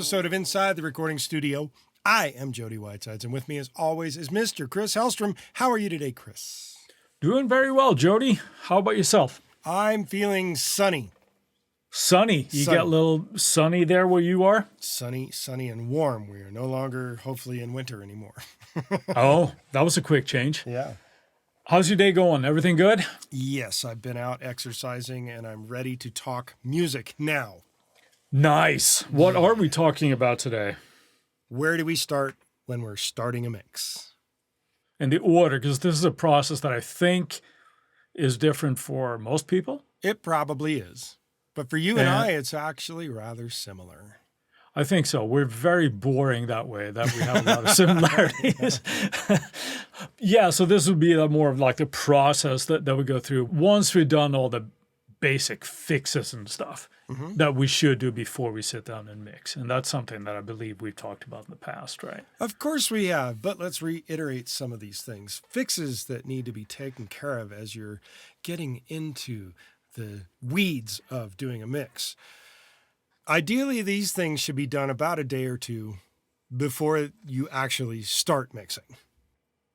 episode of Inside the Recording Studio. I am Jody Whitesides, and with me as always is Mr. Chris Hellstrom. How are you today, Chris? Doing very well, Jody. How about yourself? I'm feeling sunny. Sunny. You got a little sunny there where you are? Sunny and warm. We are no longer, hopefully, in winter anymore. Oh, that was a quick change. Yeah. How's your day going? Everything good? Yes, I've been out exercising, and I'm ready to talk music now. Nice. What are we talking about today? Where do we start when we're starting a mix? And the order, because this is a process that I think is different for most people. It probably is. But for you and I, it's actually rather similar. I think so. We're very boring that way, that we have a lot of similarities. Yeah, so this would be more of like the process that we go through once we've done all the basic fixes and stuff that we should do before we sit down and mix. And that's something that I believe we've talked about in the past, right? Of course we have, but let's reiterate some of these things. Fixes that need to be taken care of as you're getting into the weeds of doing a mix. Ideally, these things should be done about a day or two before you actually start mixing.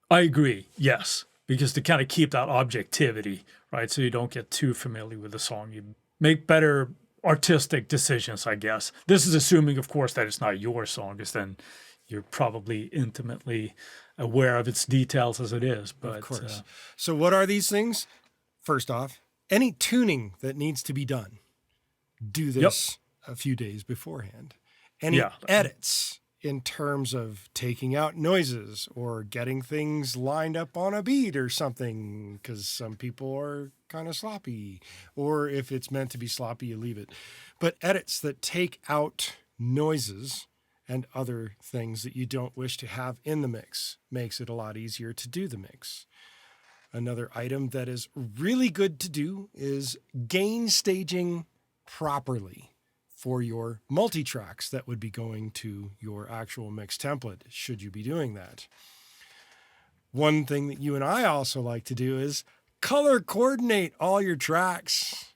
I agree, yes, because to kind of keep that objectivity, right, so you don't get too familiar with the song, you make better artistic decisions, I guess. This is assuming, of course, that it's not your song, because then you're probably intimately aware of its details as it is. But, of course. So what are these things? First off, any tuning that needs to be done, do this a few days beforehand. Any edits in terms of taking out noises or getting things lined up on a beat or something, because some people are kind of sloppy, or if it's meant to be sloppy, you leave it. But edits that take out noises and other things that you don't wish to have in the mix makes it a lot easier to do the mix. Another item that is really good to do is gain staging properly for your multitracks that would be going to your actual mix template, should you be doing that. One thing that you and I also like to do is color coordinate all your tracks.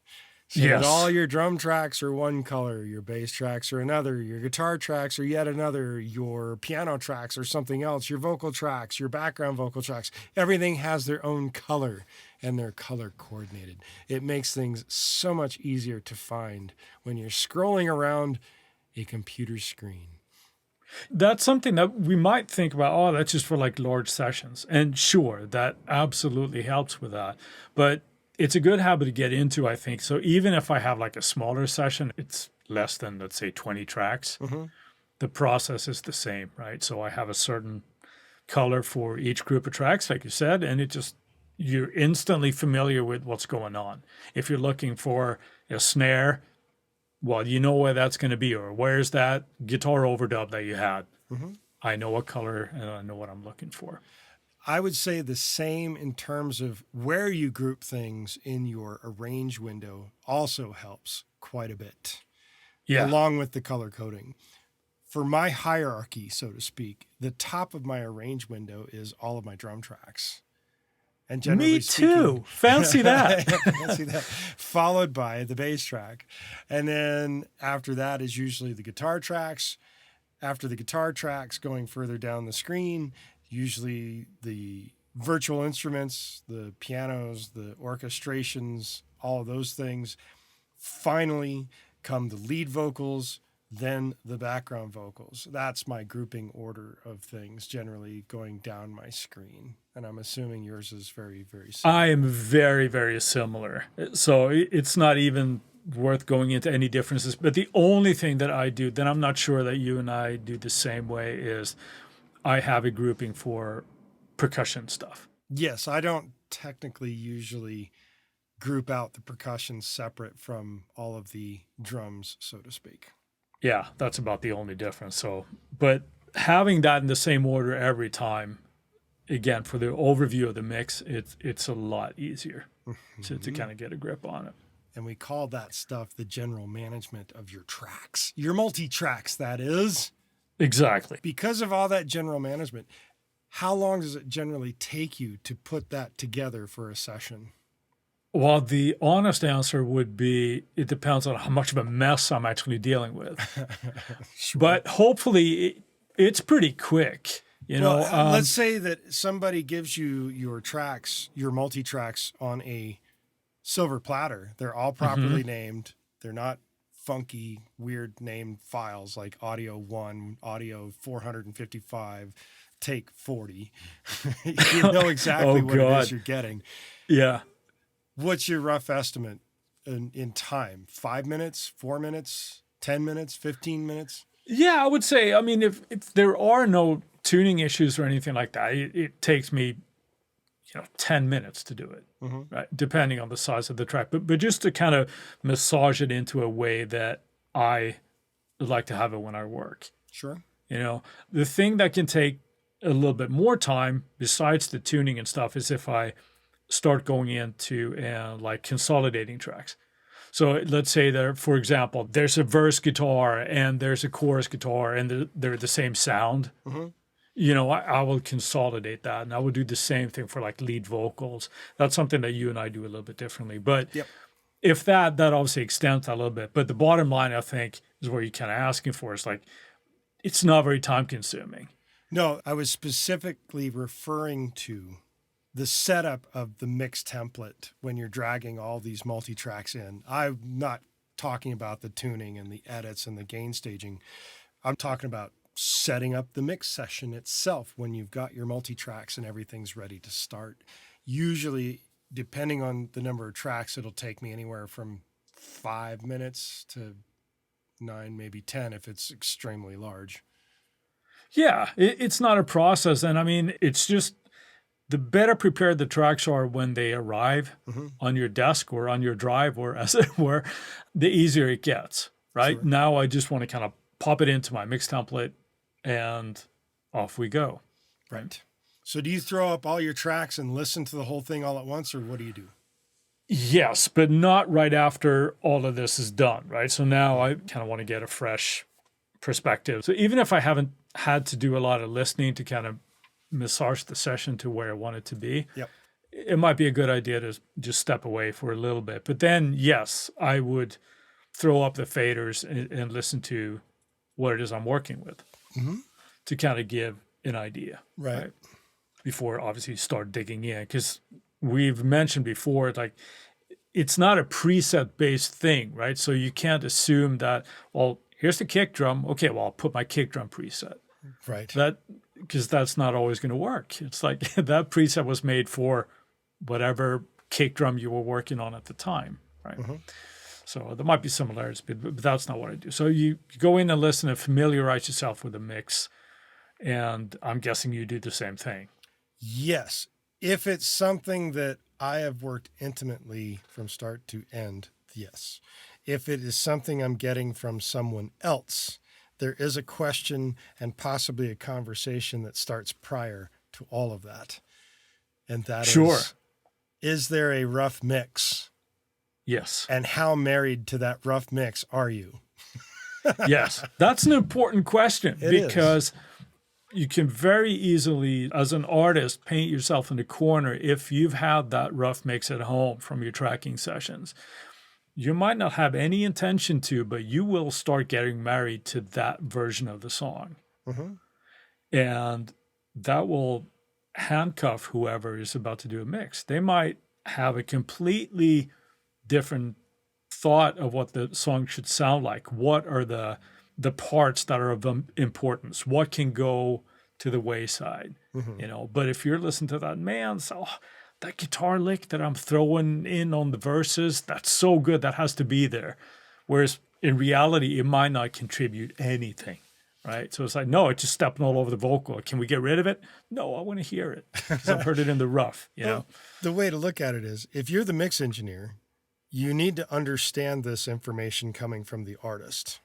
So that all your drum tracks are one color, your bass tracks are another, your guitar tracks are yet another, your piano tracks are something else, your vocal tracks, your background vocal tracks. Everything has their own color and they're color coordinated. It makes things so much easier to find when you're scrolling around a computer screen. That's something that we might think about, oh, that's just for like large sessions. And sure, that absolutely helps with that. But it's a good habit to get into, I think. So even if I have like a smaller session, it's less than, let's say, 20 tracks. The process is the same, right? So I have a certain color for each group of tracks, like you said, and you're instantly familiar with what's going on. If you're looking for a snare, well, you know where that's going to be, or where's that guitar overdub that you had. I know what color and I know what I'm looking for. I would say the same in terms of where you group things in your arrange window also helps quite a bit, along with the color coding. For my hierarchy, so to speak, the top of my arrange window is all of my drum tracks. And generally Me too. Fancy that. Fancy that. Followed by the bass track. And then after that is usually the guitar tracks. After the guitar tracks, going further down the screen, usually the virtual instruments, the pianos, the orchestrations, all of those things. Finally come the lead vocals, then the background vocals. That's my grouping order of things, generally going down my screen. And I'm assuming yours is very, very similar. I am very, very similar. So it's not even worth going into any differences. But the only thing that I do, that I'm not sure that you and I do the same way, is I have a grouping for percussion stuff. Yes, I don't technically usually group out the percussion separate from all of the drums, so to speak. Yeah, that's about the only difference. So, but having that in the same order every time, again, for the overview of the mix, it's a lot easier to kind of get a grip on it. And we call that stuff the general management of your tracks, your multi-tracks, that is. Exactly. Because of all that general management, how long does it generally take you to put that together for a session? Well, the honest answer would be it depends on how much of a mess I'm actually dealing with. Sure. But hopefully it's pretty quick. Let's say that somebody gives you your tracks, your multi-tracks on a silver platter. They're all properly named. They're not funky, weird named files like audio 1, audio 455, take 40. You know exactly what it is you're getting. Yeah. What's your rough estimate in time? 5 minutes, 4 minutes, 10 minutes, 15 minutes? Yeah, I would say, I mean, if there are no tuning issues or anything like that, it takes me 10 minutes to do it, right? Depending on the size of the track. But just to kind of massage it into a way that I like to have it when I work. Sure. The thing that can take a little bit more time besides the tuning and stuff is if I start going into like consolidating tracks. So let's say there, for example, there's a verse guitar and there's a chorus guitar and they're the same sound. I will consolidate that, and I will do the same thing for like lead vocals. That's something that you and I do a little bit differently. But if that obviously extends that a little bit. But the bottom line, I think, is what you're kind of asking for. Is like, it's not very time consuming. No, I was specifically referring to the setup of the mix template when you're dragging all these multi-tracks in. I'm not talking about the tuning and the edits and the gain staging. I'm talking about setting up the mix session itself when you've got your multi-tracks and everything's ready to start. Usually, depending on the number of tracks, it'll take me anywhere from 5 minutes to 9, maybe 10 if it's extremely large. Yeah, it's not a process. And I mean, it's just the better prepared the tracks are when they arrive on your desk or on your drive, or as it were, the easier it gets, right? Sure. Now I just want to kind of pop it into my mix template and off we go. Right. So do you throw up all your tracks and listen to the whole thing all at once, or what do you do? Yes, but not right after all of this is done, right? So now I kind of want to get a fresh perspective. So even if I haven't had to do a lot of listening to kind of massage the session to where I want it to be, it might be a good idea to just step away for a little bit. But then, yes, I would throw up the faders and listen to what it is I'm working with to kind of give an idea, right? Before obviously start digging in, because we've mentioned before, like, it's not a preset based thing, right? So you can't assume that, well, here's the kick drum. Okay, well, I'll put my kick drum preset. Right. Because that's not always going to work. It's like that preset was made for whatever kick drum you were working on at the time, right? So there might be similarities, but that's not what I do. So you go in and listen and familiarize yourself with the mix, and I'm guessing you do the same thing. Yes. If it's something that I have worked intimately from start to end, yes. If it is something I'm getting from someone else, there is a question and possibly a conversation that starts prior to all of that. And that is there a rough mix? Yes. And how married to that rough mix are you? Yes. That's an important question because you can very easily, as an artist, paint yourself in the corner if you've had that rough mix at home from your tracking sessions. You might not have any intention to, but you will start getting married to that version of the song. And that will handcuff whoever is about to do a mix. They might have a completely different thought of what the song should sound like. What are the parts that are of importance? What can go to the wayside? But if you're listening to that, man, that guitar lick that I'm throwing in on the verses, that's so good, that has to be there. Whereas in reality, it might not contribute anything, right? So it's like, no, it's just stepping all over the vocal. Can we get rid of it? No, I want to hear it because I've heard it in the rough, know? The way to look at it is, if you're the mix engineer, you need to understand this information coming from the artist,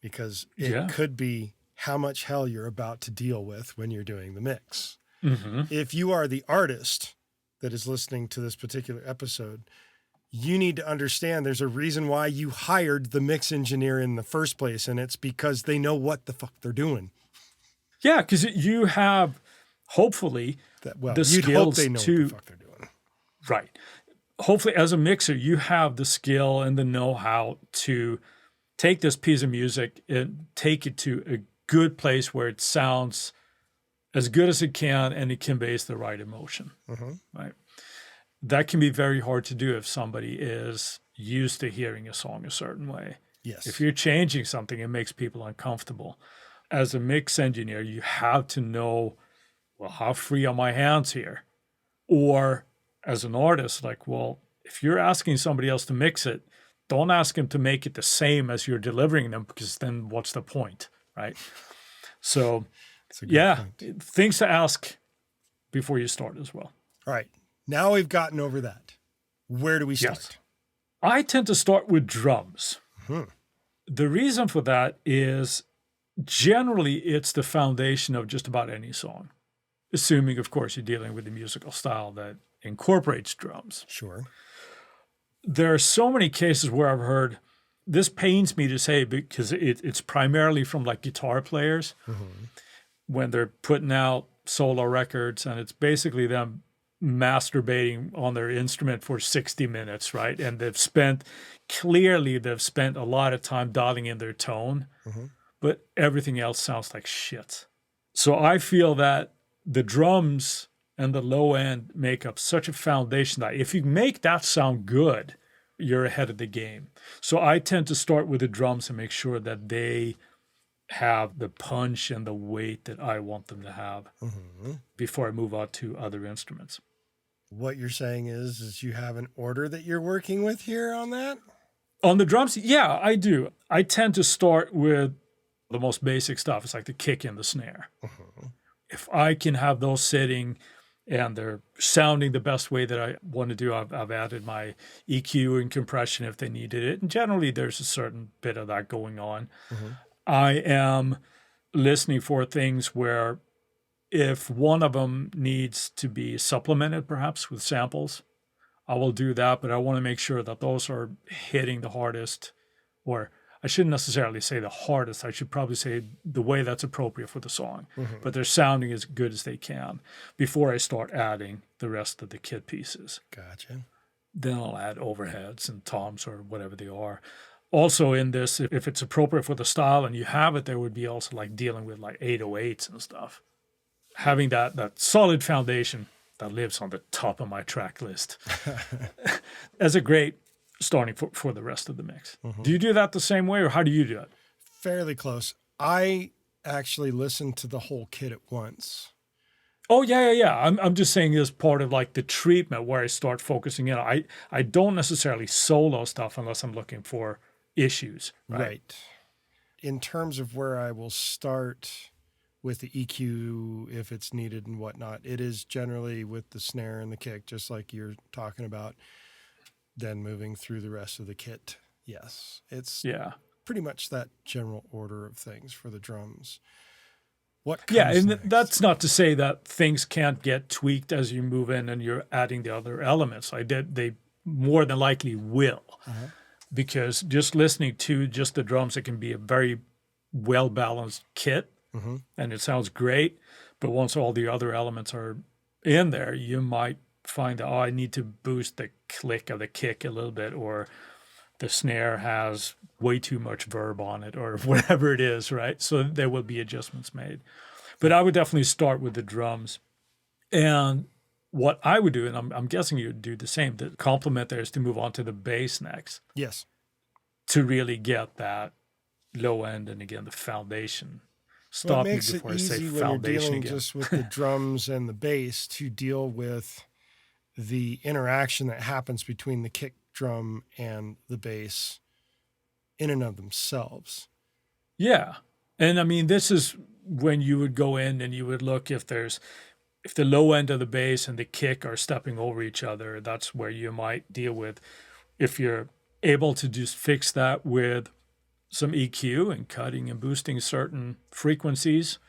because it could be how much hell you're about to deal with when you're doing the mix. If you are the artist that is listening to this particular episode, you need to understand there's a reason why you hired the mix engineer in the first place, and it's because they know what the fuck they're doing. Yeah, because you have, hopefully, the skills hope they know to... what the fuck they're doing. Right. hopefully as a mixer, you have the skill and the know-how to take this piece of music and take it to a good place where it sounds as good as it can and it conveys the right emotion, right? That can be very hard to do if somebody is used to hearing a song a certain way. Yes. If you're changing something, it makes people uncomfortable. As a mix engineer, you have to know, well, how free are my hands here? Or as an artist, like, well, if you're asking somebody else to mix it, don't ask them to make it the same as you're delivering them, because then what's the point, right? So, point. Things to ask before you start as well. All right. Now we've gotten over that. Where do we start? Yes. I tend to start with drums. The reason for that is generally it's the foundation of just about any song, assuming, of course, you're dealing with a musical style that incorporates drums. Sure. There are so many cases where I've heard, this pains me to say because it's primarily from like guitar players when they're putting out solo records, and it's basically them masturbating on their instrument for 60 minutes, right? And they've spent a lot of time dialing in their tone, but everything else sounds like shit. So I feel that the drums and the low end make up such a foundation that if you make that sound good, you're ahead of the game. So I tend to start with the drums and make sure that they have the punch and the weight that I want them to have before I move on to other instruments. What you're saying is you have an order that you're working with here on that? On the drums, yeah, I do. I tend to start with the most basic stuff. It's like the kick and the snare. If I can have those sitting and they're sounding the best way that I want to do, I've added my EQ and compression if they needed it. And generally, there's a certain bit of that going on. I am listening for things where if one of them needs to be supplemented, perhaps with samples, I will do that. But I want to make sure that those are hitting the hardest, or I shouldn't necessarily say the hardest. I should probably say the way that's appropriate for the song. But they're sounding as good as they can before I start adding the rest of the kit pieces. Gotcha. Then I'll add overheads and toms or whatever they are. Also in this, if it's appropriate for the style and you have it, there would be also like dealing with like 808s and stuff. Having that solid foundation that lives on the top of my track list as a great starting for the rest of the mix. Do you do that the same way, or how do you do it? Fairly close. I actually listen to the whole kit at once. Oh, yeah. I'm just saying as part of like the treatment where I start focusing in. I don't necessarily solo stuff unless I'm looking for issues. Right. In terms of where I will start with the EQ, if it's needed and whatnot, it is generally with the snare and the kick, just like you're talking about, then moving through the rest of the kit. Yes. It's pretty much that general order of things for the drums. What comes next? That's not to say that things can't get tweaked as you move in and you're adding the other elements. They more than likely will, because just listening to just the drums, it can be a very well-balanced kit, and it sounds great. But once all the other elements are in there, you might find that, I need to boost the click of the kick a little bit, or the snare has way too much verb on it, or whatever it is, right? So there will be adjustments made. But I would definitely start with the drums. And what I would do, and I'm guessing you would do the same, the complement there is to move on to the bass next. Yes. To really get that low end and, again, the foundation. Stop me before I say foundation again. When you're dealing just with the drums and the bass to deal with the interaction that happens between the kick drum and the bass in and of themselves. Yeah. And I mean, this is when you would go in and you would look if the low end of the bass and the kick are stepping over each other. That's where you might deal with, if you're able to just fix that with some EQ and cutting and boosting certain frequencies,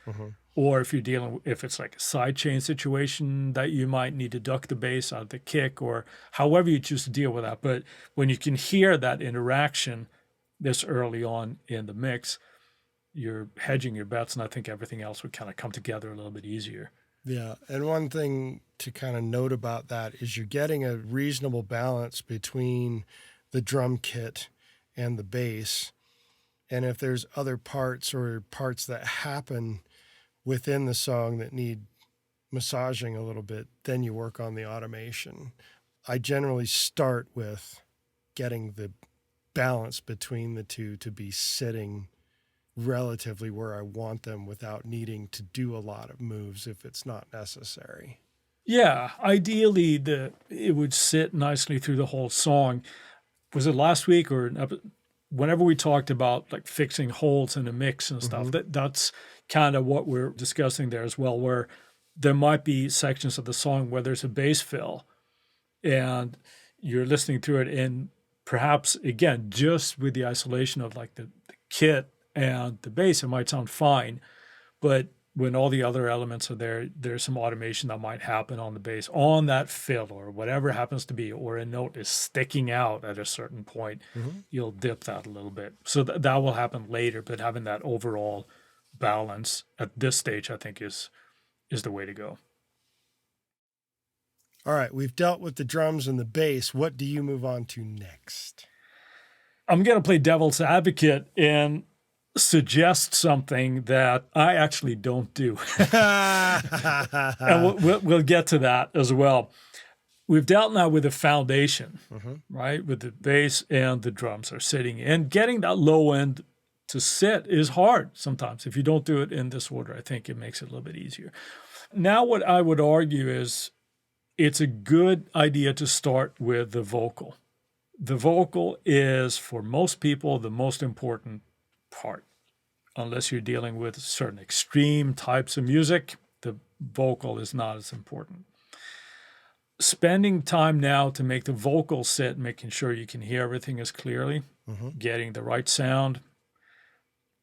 or if it's like a sidechain situation that you might need to duck the bass out of the kick, or however you choose to deal with that. But when you can hear that interaction this early on in the mix, you're hedging your bets, and I think everything else would kind of come together a little bit easier. Yeah. And one thing to kind of note about that is you're getting a reasonable balance between the drum kit and the bass. And if there's other parts or parts that happen within the song that need massaging a little bit, then you work on the automation. I generally start with getting the balance between the two to be sitting relatively where I want them without needing to do a lot of moves if it's not necessary. Yeah, ideally it would sit nicely through the whole song. Was it last week or whenever we talked about like fixing holes in the mix and stuff? That's kind of what we're discussing there as well, where there might be sections of the song where there's a bass fill and you're listening through it, and perhaps again just with the isolation of like the kit and the bass, it might sound fine, but when all the other elements are there, there's some automation that might happen on the bass, on that fill or whatever happens to be, or a note is sticking out at a certain point, you'll dip that a little bit. So that will happen later, but having that overall balance at this stage, I think is the way to go. All right, we've dealt with the drums and the bass. What do you move on to next? I'm going to play devil's advocate and suggest something that I actually don't do. And we'll get to that as well. We've dealt now with the foundation, right? With the bass and the drums are sitting. And getting that low end to sit is hard sometimes. If you don't do it in this order, I think it makes it a little bit easier. Now, what I would argue is it's a good idea to start with the vocal. The vocal is, for most people, the most important part. Unless you're dealing with certain extreme types of music, the vocal is not as important. Spending time now to make the vocal sit, making sure you can hear everything as clearly, getting the right sound,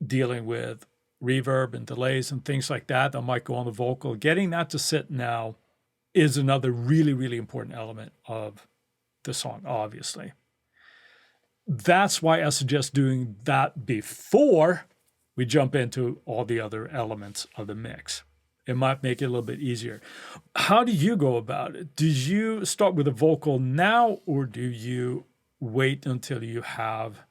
dealing with reverb and delays and things like that might go on the vocal. Getting that to sit now is another really, really important element of the song, obviously. That's why I suggest doing that before we jump into all the other elements of the mix. It might make it a little bit easier. How do you go about it? Do you start with a vocal now, or do you wait until you have,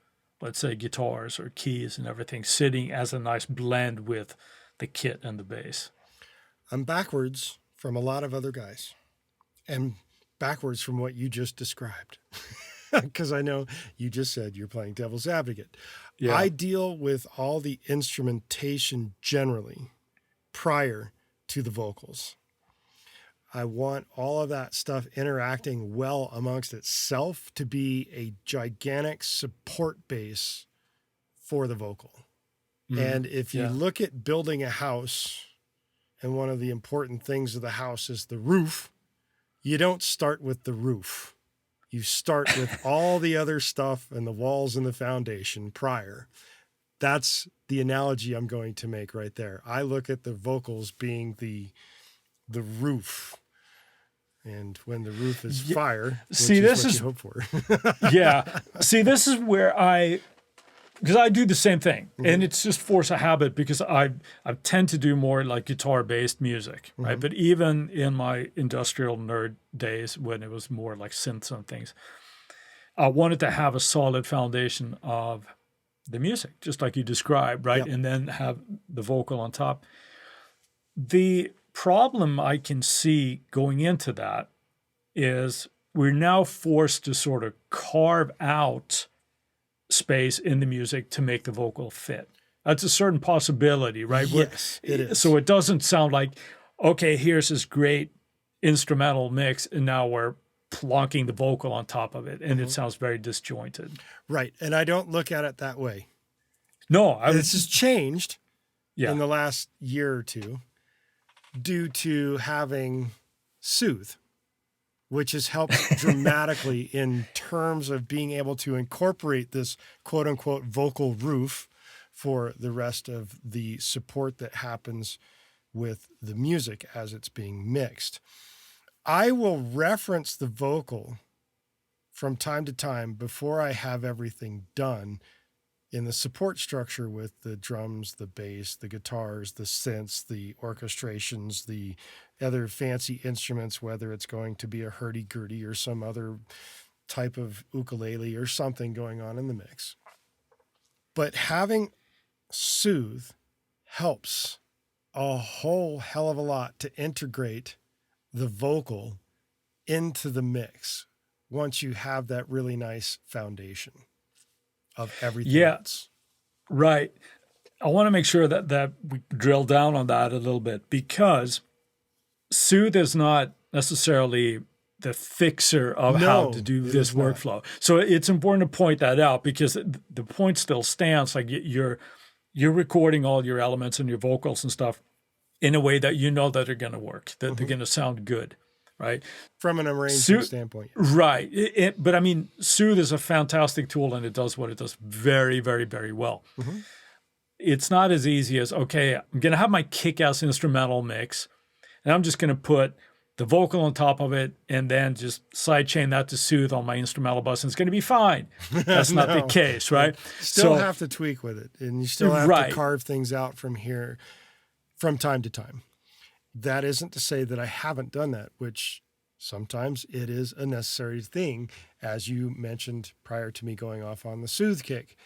let's say, guitars or keys and everything sitting as a nice blend with the kit and the bass? I'm backwards from a lot of other guys, and backwards from what you just described. Because I know you just said you're playing devil's advocate. Yeah. I deal with all the instrumentation generally prior to the vocals. I want all of that stuff interacting well amongst itself to be a gigantic support base for the vocal. And if you look at building a house, and one of the important things of the house is the roof, you don't start with the roof. You start with all the other stuff and the walls and the foundation prior. That's the analogy I'm going to make right there. I look at the vocals being the roof. And when the roof is fire, see, this is what you hope for. Yeah. See, this is where because I do the same thing, and it's just force of habit because I tend to do more like guitar-based music, right? But even in my industrial nerd days when it was more like synths and things, I wanted to have a solid foundation of the music, just like you described, right? Yep. And then have the vocal on top. The problem I can see going into that is we're now forced to sort of carve out space in the music to make the vocal fit. That's a certain possibility, right? Yes, it is. So it doesn't sound like, okay, here's this great instrumental mix, and now we're plonking the vocal on top of it, and it sounds very disjointed. Right, and I don't look at it that way. No. This has changed in the last year or two due to having Soothe, which has helped dramatically in terms of being able to incorporate this quote-unquote vocal roof for the rest of the support that happens with the music as it's being mixed. I will reference the vocal from time to time before I have everything done in the support structure with the drums, the bass, the guitars, the synths, the orchestrations, the other fancy instruments, whether it's going to be a hurdy-gurdy or some other type of ukulele or something going on in the mix. But having soothe helps a whole hell of a lot to integrate the vocal into the mix once you have that really nice foundation of everything else. Right. I want to make sure that we drill down on that a little bit, because soothe is not necessarily the fixer of how to do this workflow. So it's important to point that out, because the point still stands. Like you're recording all your elements and your vocals and stuff in a way that you know that they're going to work, that they're going to sound good, right? From an arrangement standpoint. Right. But I mean, soothe is a fantastic tool, and it does what it does very, very, very well. Mm-hmm. It's not as easy as, okay, I'm going to have my kick-ass instrumental mix, and I'm just going to put the vocal on top of it and then just sidechain that to soothe on my instrumental bus, and it's going to be fine. That's not the case, right? Still have to tweak with it, and you still have to carve things out from here from time to time. That isn't to say that I haven't done that, which sometimes it is a necessary thing, as you mentioned prior to me going off on the soothe kick.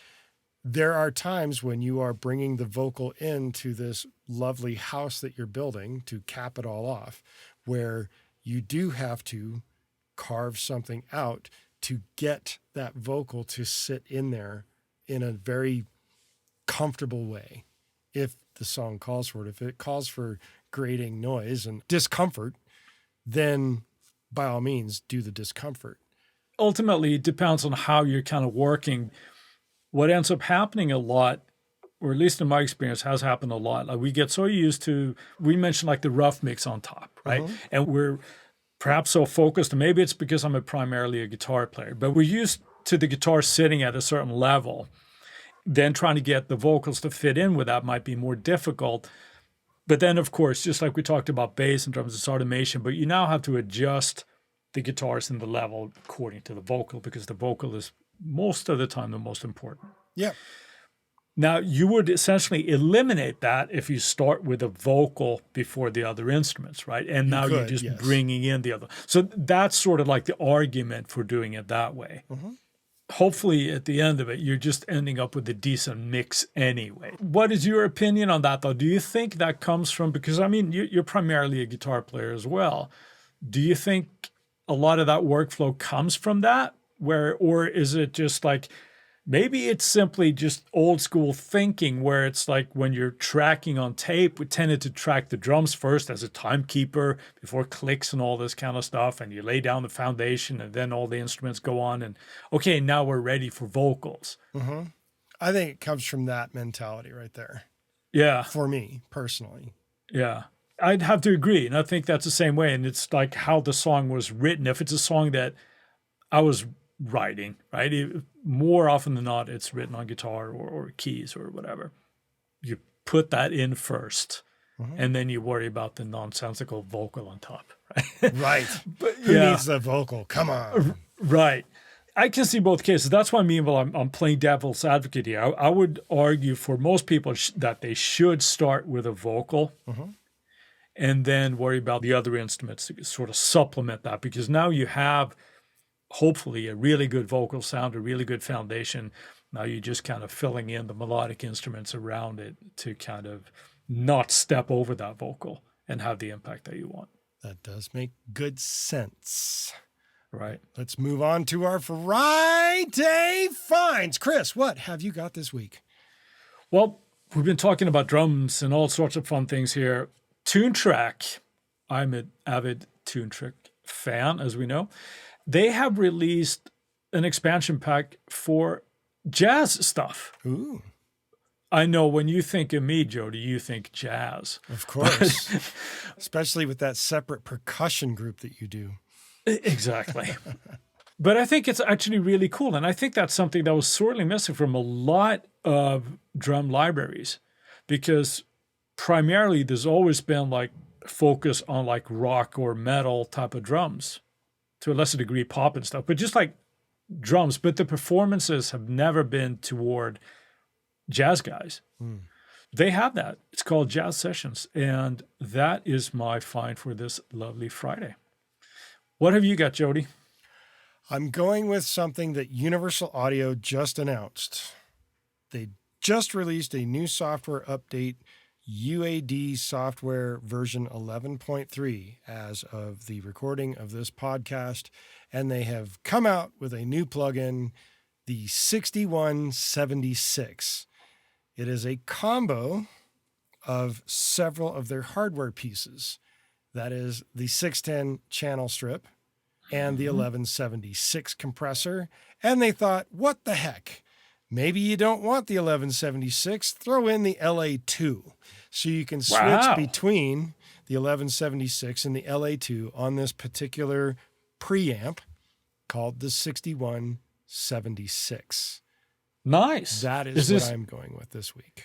There are times when you are bringing the vocal into this lovely house that you're building to cap it all off, where you do have to carve something out to get that vocal to sit in there in a very comfortable way. If the song calls for it, if it calls for grating noise and discomfort, then by all means do the discomfort. Ultimately, it depends on how you're kind of working. What ends up happening a lot, or at least in my experience has happened a lot, like we get so used to, we mentioned like the rough mix on top, right? Mm-hmm. And we're perhaps so focused, and maybe it's because I'm primarily a guitar player, but we're used to the guitar sitting at a certain level. Then trying to get the vocals to fit in with that might be more difficult. But then, of course, just like we talked about bass in terms of automation, but you now have to adjust the guitars and the level according to the vocal, because the vocal is most of the time the most important. Yeah. Now, you would essentially eliminate that if you start with a vocal before the other instruments, right? And now you're just bringing in the other. So that's sort of like the argument for doing it that way. Mm-hmm. Hopefully, at the end of it, you're just ending up with a decent mix anyway. What is your opinion on that, though? Do you think that comes from, because, I mean, you're primarily a guitar player as well. Do you think a lot of that workflow comes from that? Or is it just like, maybe it's simply just old school thinking, where it's like when you're tracking on tape, we tended to track the drums first as a timekeeper before clicks and all this kind of stuff. And you lay down the foundation and then all the instruments go on. And okay, now we're ready for vocals. Mm-hmm. I think it comes from that mentality right there. Yeah. For me personally. Yeah. I'd have to agree. And I think that's the same way. And it's like how the song was written. If it's a song that I was writing, right? More often than not, it's written on guitar or keys or whatever. You put that in first, and then you worry about the nonsensical vocal on top, right? Right. But, who needs the vocal? Come on. Right. I can see both cases. That's what I mean. Well, I'm playing devil's advocate here. I would argue for most people that they should start with a vocal and then worry about the other instruments to sort of supplement that, because now you have hopefully a really good vocal sound, a really good foundation. Now you're just kind of filling in the melodic instruments around it to kind of not step over that vocal and have the impact that you want. That does make good sense. Right. Let's move on to our Friday finds. Chris, what have you got this week? Well, we've been talking about drums and all sorts of fun things here. TuneTrack. I'm an avid TuneTrack fan, as we know. They have released an expansion pack for jazz stuff. Ooh. I know when you think of me, Jody, you think jazz. Of course. Especially with that separate percussion group that you do. Exactly. But I think it's actually really cool. And I think that's something that was sorely missing from a lot of drum libraries, because primarily there's always been like focus on like rock or metal type of drums, to a lesser degree pop and stuff, but just like drums. But the performances have never been toward jazz guys. they have that. It's called Jazz Sessions. And that is my find for this lovely Friday. What have you got, Jody? I'm going with something that Universal Audio just announced. They just released a new software update, UAD software version 11.3 as of the recording of this podcast. And they have come out with a new plugin, the 6176. It is a combo of several of their hardware pieces. That is the 610 channel strip and the 1176 compressor. And they thought, what the heck? Maybe you don't want the 1176, throw in the LA2. So you can switch between the 1176 and the LA2 on this particular preamp called the 6176. Nice. That is what I'm going with this week.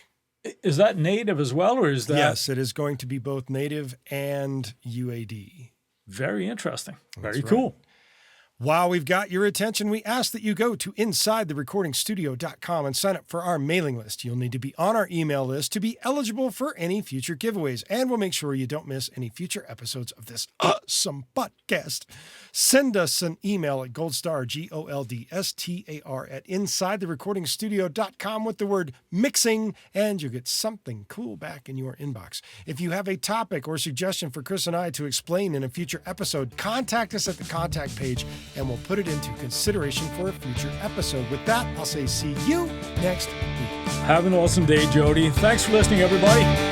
Is that native as well, or is that? Yes, it is going to be both native and UAD. Very interesting. Very That's cool. Right. While we've got your attention, we ask that you go to InsideTheRecordingStudio.com and sign up for our mailing list. You'll need to be on our email list to be eligible for any future giveaways, and we'll make sure you don't miss any future episodes of this awesome podcast. Send us an email at goldstar, GOLDSTAR, at InsideTheRecordingStudio.com with the word mixing, and you'll get something cool back in your inbox. If you have a topic or suggestion for Chris and I to explain in a future episode, contact us at the contact page, and we'll put it into consideration for a future episode. With that, I'll say see you next week. Have an awesome day, Jody. Thanks for listening, everybody.